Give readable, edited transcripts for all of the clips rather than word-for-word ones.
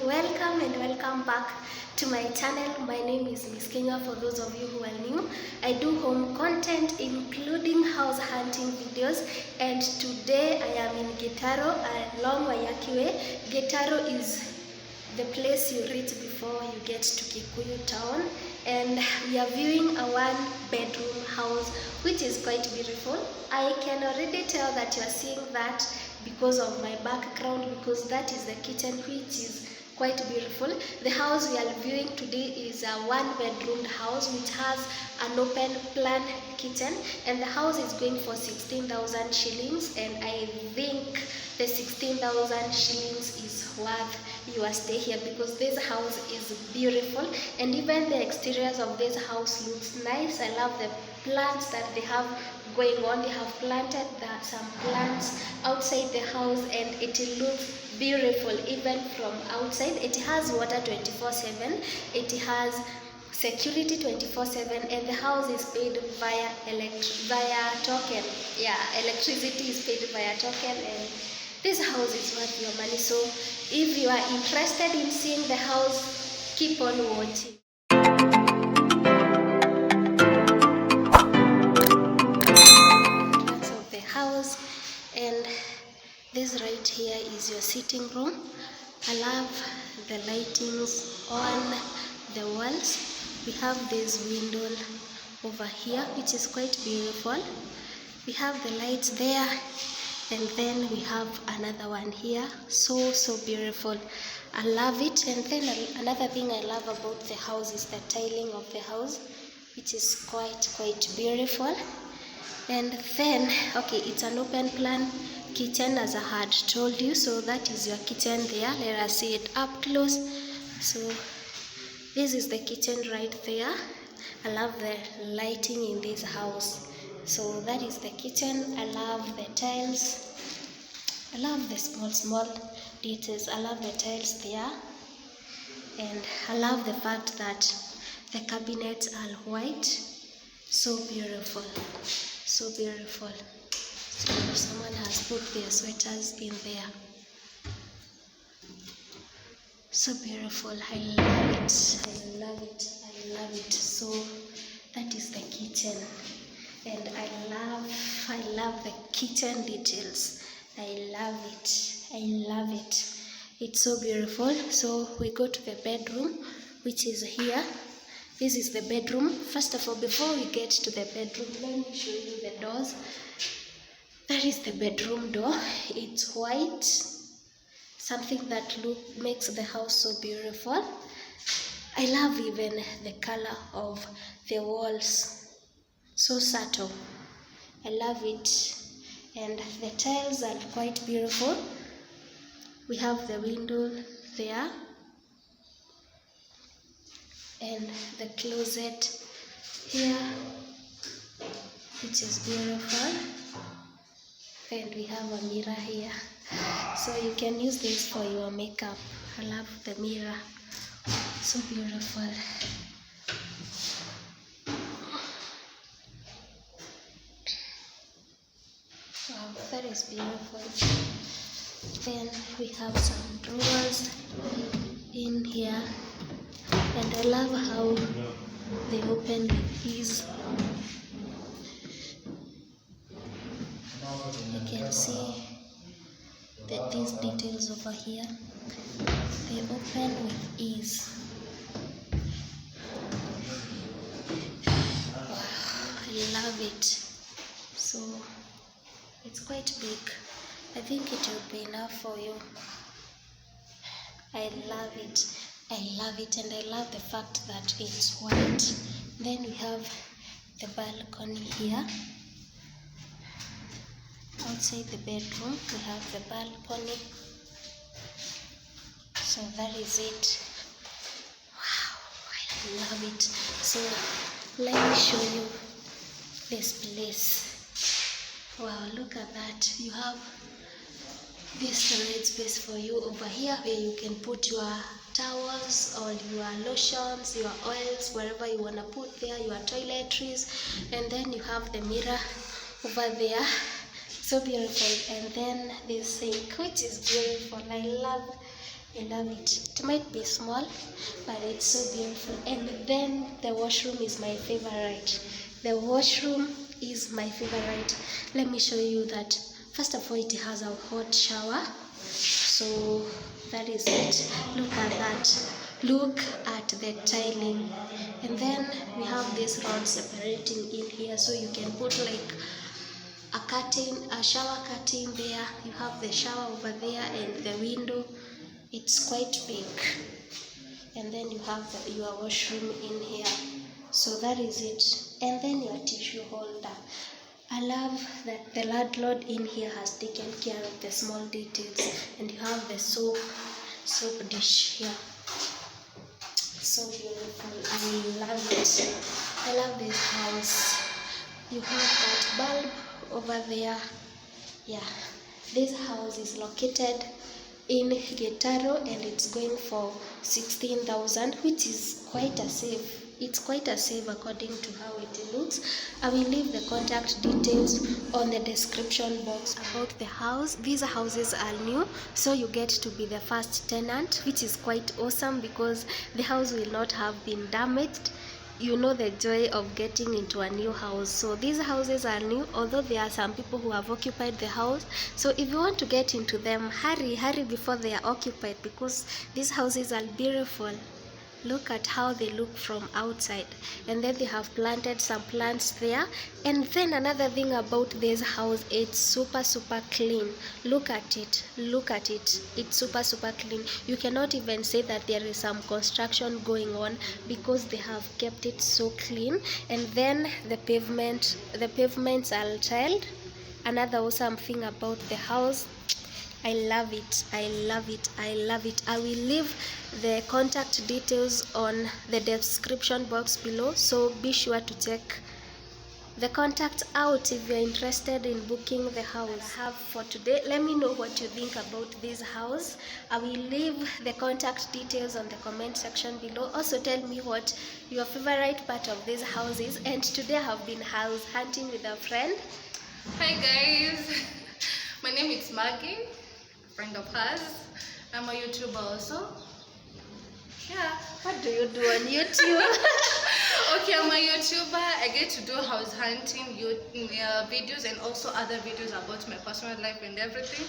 welcome back to my channel. My name is Miss Kenya. For those of you who are new, I do home content including house hunting videos, and today I am in Gitaru along WAIYAKI Way. Gitaru is the place you reach before you get to Kikuyu town, and we are viewing a one-bedroom house which is quite beautiful. I can already tell that you are seeing that because of my background, because that is the kitchen, which is quite beautiful. The house we are viewing today is a one-bedroom house which has an open plan kitchen, and the house is going for 16,000 shillings, and I think the 16,000 shillings is worth your stay here because this house is beautiful, and even the exteriors of this house looks nice. I love the plants that they have going on. They have planted some plants outside the house, and it looks beautiful even from outside. It has water 24/7. It has security 24/7, and the house is paid via token. Yeah, electricity is paid via token, and this house is worth your money. So if you are interested in seeing the house, keep on watching. Of the house, and this right here is your sitting room. I love the lightings on the walls. We have this window over here which is quite beautiful. We have the lights there, and then we have another one here, so beautiful. I love it. And then another thing I love about the house is the tiling of the house, which is quite beautiful. And then okay, it's an open plan kitchen as I had told you, so that is your kitchen there. Let us see it up close. So this is the kitchen right there. I love the lighting in this house. So that is the kitchen. I love the tiles. I love the small details. I love the tiles there, and I love the fact that the cabinets are white. So beautiful, so beautiful. So someone has put their sweaters in there. So beautiful. I love it. I love it. I love it. So that is the kitchen, and I love the kitchen details. I love it. I love it. It's so beautiful. So we go to the bedroom, which is here. This is the bedroom. First of all, before we get to the bedroom, let me show you the doors. That is the bedroom door. It's white, something that makes the house so beautiful. I love even the color of the walls, so subtle. I love it, and the tiles are quite beautiful. We have the window there, and the closet here, which is beautiful. And we have a mirror here, so you can use this for your makeup. I love the mirror, so beautiful. Wow, that is beautiful. Then we have some drawers in here, and I love how they open with ease. You can see that these details over here, they open with ease. Wow, I love it. So it's quite big. I think it will be enough for you. I love it. I love it, and I love the fact that it's white. Then we have the balcony here. Outside the bedroom, we have the balcony. So that is it. Wow, I love it. So let me show you this place. Wow, look at that. You have this storage space for you over here, where you can put your towels or your lotions, your oils, wherever you want to put there, your toiletries. And then you have the mirror over there. So beautiful. And then this sink, which is beautiful. I love I love it. It might be small, but it's so beautiful. And then the washroom is my favorite. The washroom is my favorite. Let me show you that. First of all, it has a hot shower. So that is it. Look at that. Look at the tiling. And then we have this rod separating in here, so you can put like a curtain, a shower curtain there. You have the shower over there and the window. It's quite big. And then you have your washroom in here. So that is it. And then your tissue holder. I love that the landlord in here has taken care of the small details. And you have the soap dish here. So beautiful. I love it. I love this house. You have that bulb over there. Yeah, this house is located in Gitaru and it's going for 16,000, which is quite a save. It's quite a save according to how it looks. I will leave the contact details on the description box about the house. These houses are new, so you get to be the first tenant, which is quite awesome because the house will not have been damaged. You know the joy of getting into a new house. So these houses are new, although there are some people who have occupied the house. So if you want to get into them, hurry before they are occupied, because these houses are beautiful. Look at how they look from outside. And then they have planted some plants there. And then another thing about this house, it's super clean. Look at it. It's super clean. You cannot even say that there is some construction going on because they have kept it so clean. And then the pavements are tiled. Another awesome thing about the house, I love it. I will leave the contact details on the description box below, so be sure to check the contact out if you're interested in booking the house I have for today. Let me know what you think about this house. I will leave the contact details on the comment section below. Also tell me what your favorite part of this house is. And today I have been house hunting with a friend. Hi guys, my name is Maggie, friend of hers. I'm a YouTuber also. Yeah. What do you do on YouTube? Okay, I'm a YouTuber. I get to do house hunting videos and also other videos about my personal life and everything.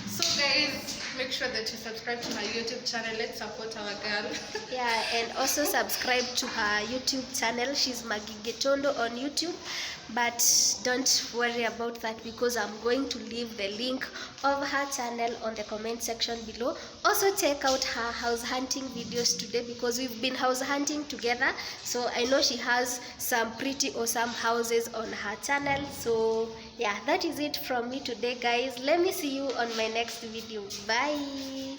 So guys, make sure that you subscribe to my YouTube channel. Let's support our girl. Yeah, and also subscribe to her YouTube channel. She's Maggie Getondo on YouTube. But don't worry about that because I'm going to leave the link of her channel on the comment section below. Also check out her house hunting videos today because we've been house hunting together. So I know she has some pretty awesome houses on her channel. So yeah, that is it from me today guys. Let me see you on my next video. Bye.